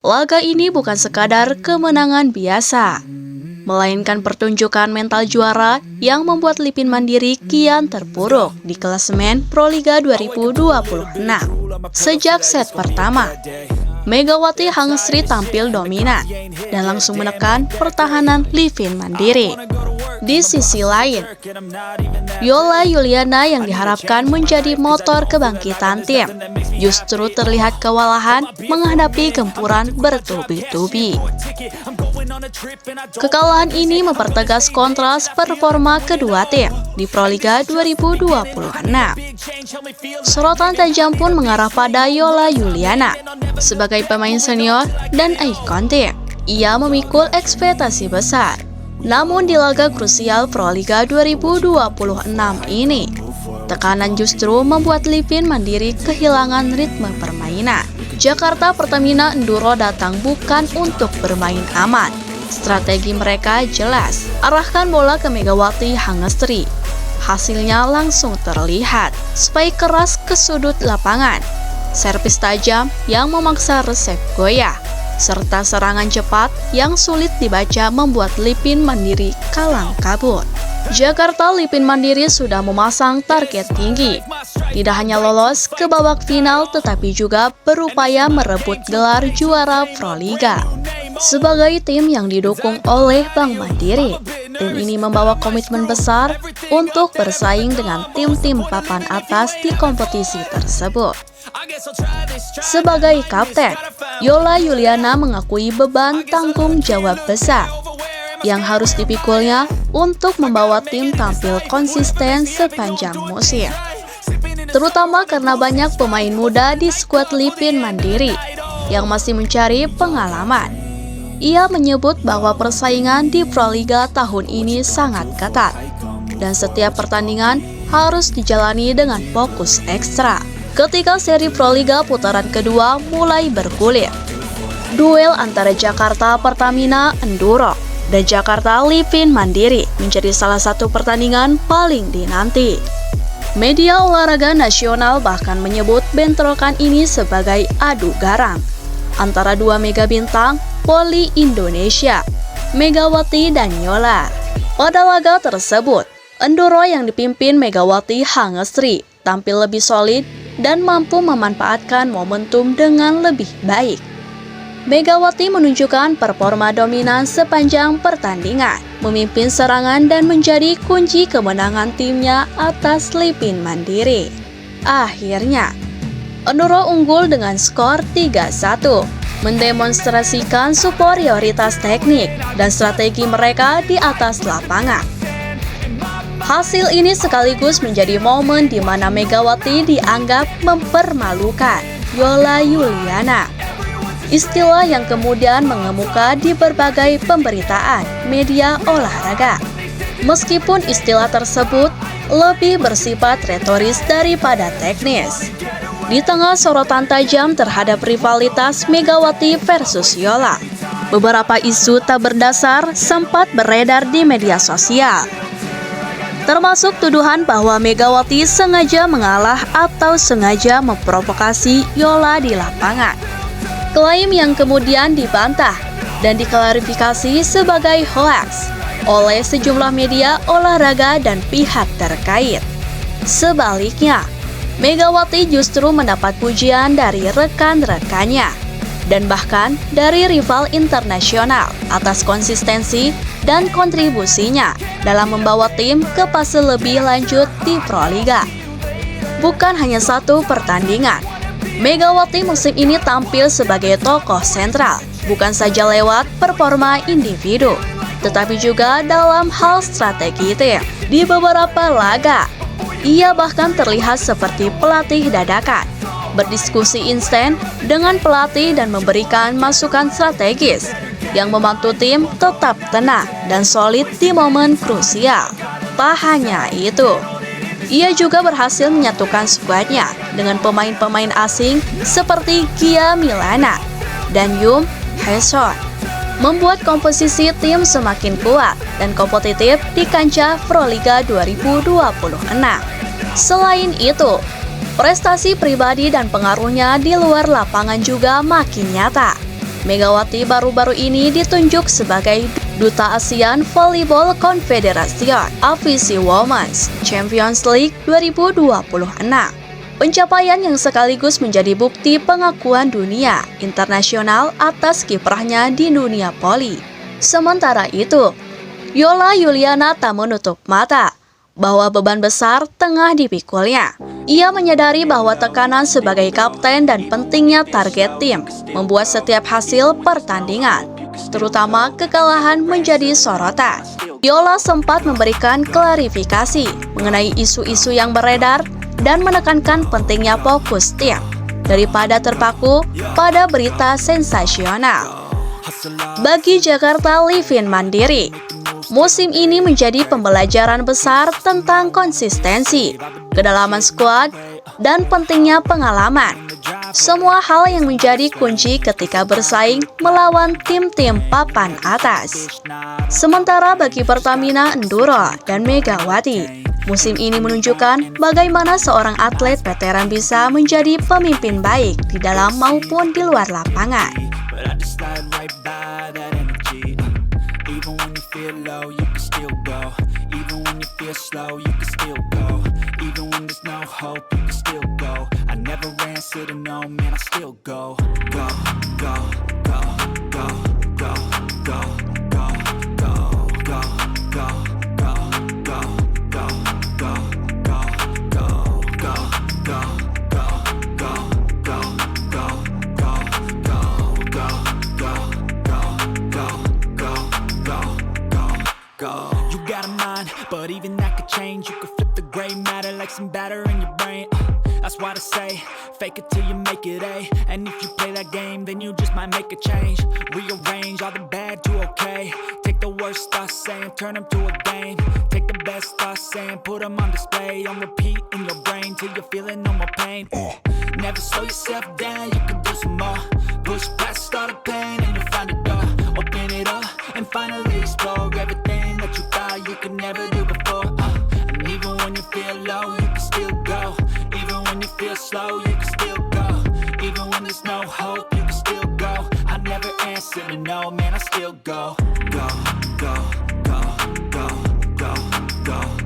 Laga ini bukan sekadar kemenangan biasa, melainkan pertunjukan mental juara yang membuat Lipin Mandiri kian terpuruk di klasemen Proliga 2026. Sejak set pertama, Megawati Hangestri tampil dominan dan langsung menekan pertahanan Lipin Mandiri. Di sisi lain, Yola Yuliana yang diharapkan menjadi motor kebangkitan tim justru terlihat kewalahan menghadapi gempuran bertubi-tubi. Kekalahan ini mempertegas kontras performa kedua tim di Proliga 2026. Sorotan tajam pun mengarah pada Yola Yuliana. Sebagai pemain senior dan ikon tim, ia memikul ekspektasi besar. Namun di laga krusial Proliga 2026 ini, tekanan justru membuat Lipin Mandiri kehilangan ritme permainan. Jakarta Pertamina Enduro datang bukan untuk bermain aman. Strategi mereka jelas, arahkan bola ke Megawati Hangestri. Hasilnya langsung terlihat, spike keras ke sudut lapangan, servis tajam yang memaksa resep goyah, serta serangan cepat yang sulit dibaca membuat Lipin Mandiri kalang kabut. Jakarta Lipin Mandiri sudah memasang target tinggi, tidak hanya lolos ke babak final tetapi juga berupaya merebut gelar juara Proliga. Sebagai tim yang didukung oleh Bank Mandiri, tim ini membawa komitmen besar untuk bersaing dengan tim-tim papan atas di kompetisi tersebut. Sebagai kapten, Yola Yuliana mengakui beban tanggung jawab besar yang harus dipikulnya untuk membawa tim tampil konsisten sepanjang musim. Terutama karena banyak pemain muda di skuad Lipin Mandiri yang masih mencari pengalaman. Ia menyebut bahwa persaingan di Proliga tahun ini sangat ketat dan setiap pertandingan harus dijalani dengan fokus ekstra. Ketika seri Proliga putaran kedua mulai bergulir, duel antara Jakarta Pertamina Enduro dan Jakarta Lipin Mandiri menjadi salah satu pertandingan paling dinanti. Media olahraga nasional bahkan menyebut bentrokan ini sebagai adu garang antara dua mega bintang voli Indonesia, Megawati dan Yola. Pada laga tersebut, Enduro yang dipimpin Megawati Hangestri tampil lebih solid dan mampu memanfaatkan momentum dengan lebih baik. Megawati menunjukkan performa dominan sepanjang pertandingan, memimpin serangan dan menjadi kunci kemenangan timnya atas Lipin Mandiri. Akhirnya, Enduro unggul dengan skor 3-1, mendemonstrasikan superioritas teknik dan strategi mereka di atas lapangan. Hasil ini sekaligus menjadi momen di mana Megawati dianggap mempermalukan Yola Yuliana. Istilah yang kemudian mengemuka di berbagai pemberitaan media olahraga. Meskipun istilah tersebut lebih bersifat retoris daripada teknis. Di tengah sorotan tajam terhadap rivalitas Megawati versus Yola, beberapa isu tak berdasar sempat beredar di media sosial. Termasuk tuduhan bahwa Megawati sengaja mengalah atau sengaja memprovokasi Yola di lapangan. Klaim yang kemudian dibantah dan diklarifikasi sebagai hoaks oleh sejumlah media olahraga dan pihak terkait. Sebaliknya, Megawati justru mendapat pujian dari rekan-rekannya dan bahkan dari rival internasional atas konsistensi dan kontribusinya dalam membawa tim ke fase lebih lanjut di Proliga. Bukan hanya satu pertandingan, Megawati musim ini tampil sebagai tokoh sentral, bukan saja lewat performa individu, tetapi juga dalam hal strategi tim. Di beberapa laga, ia bahkan terlihat seperti pelatih dadakan, berdiskusi instan dengan pelatih dan memberikan masukan strategis yang membantu tim tetap tenang dan solid di momen krusial. Tak hanya itu, ia juga berhasil menyatukan skuadnya dengan pemain-pemain asing seperti Gia Milana dan Yum Hae-son, membuat komposisi tim semakin kuat dan kompetitif di kancah Proliga 2026. Selain itu, prestasi pribadi dan pengaruhnya di luar lapangan juga makin nyata. Megawati baru-baru ini ditunjuk sebagai Duta ASEAN Volleyball Confederation AFC Women's Champions League 2026. Pencapaian yang sekaligus menjadi bukti pengakuan dunia internasional atas kiprahnya di dunia voli. Sementara itu, Yola Juliana tak menutup mata bahwa beban besar tengah dipikulnya. Ia menyadari bahwa tekanan sebagai kapten dan pentingnya target tim membuat setiap hasil pertandingan, terutama kekalahan, menjadi sorotan. Yola sempat memberikan klarifikasi mengenai isu-isu yang beredar dan menekankan pentingnya fokus tim daripada terpaku pada berita sensasional. Bagi Jakarta Livin Mandiri, musim ini menjadi pembelajaran besar tentang konsistensi, kedalaman skuad, dan pentingnya pengalaman. Semua hal yang menjadi kunci ketika bersaing melawan tim-tim papan atas. Sementara bagi Pertamina Enduro dan Megawati, musim ini menunjukkan bagaimana seorang atlet veteran bisa menjadi pemimpin baik di dalam maupun di luar lapangan. Feel low, you can still go. Even when you feel slow, you can still go. Even when there's no hope, you can still go. I never answer to no, man, I still go. Go, go, go, go, go, go, go, go, go, go, go, go, go, go, go. You got a mind, but even that could change. You could flip the gray matter like some batter in your brain. That's why I say, fake it till you make it A. And if you play that game, then you just might make a change. Rearrange all the bad to okay. Take the worst thoughts saying, turn them to a game. Take the best thoughts saying, put them on display. On repeat in your brain till you're feeling no more pain. Never slow yourself down, you can do some more. Push past all the pain and you'll find a door. Open it up and finally explore everything that you thought you could never do before. And even when you feel low, you can still go. Even when you feel slow, you can still go. Even when there's no hope, you can still go. I never answer to no, man, I still go. Go, go, go, go, go, go.